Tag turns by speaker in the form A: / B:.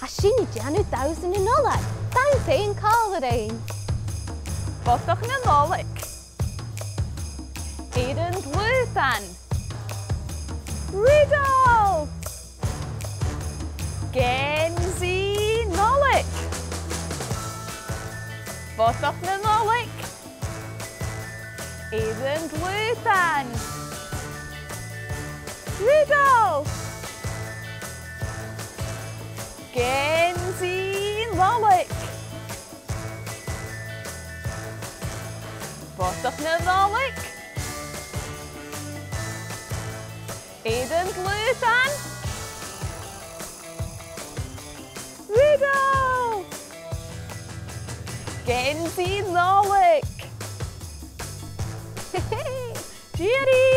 A: a sin I deanú 1000 in nula. Dan féin cálaréin.
B: Botach na nolik. Aidan Luthan. Rudolph. Genzie Nolik. Botach na nolik. Aidan Luthan. Rudolph. Genzie Nolik. Botach na nolik. Aidan Luthan. Rudolph. Genzie Nolik. Jerry.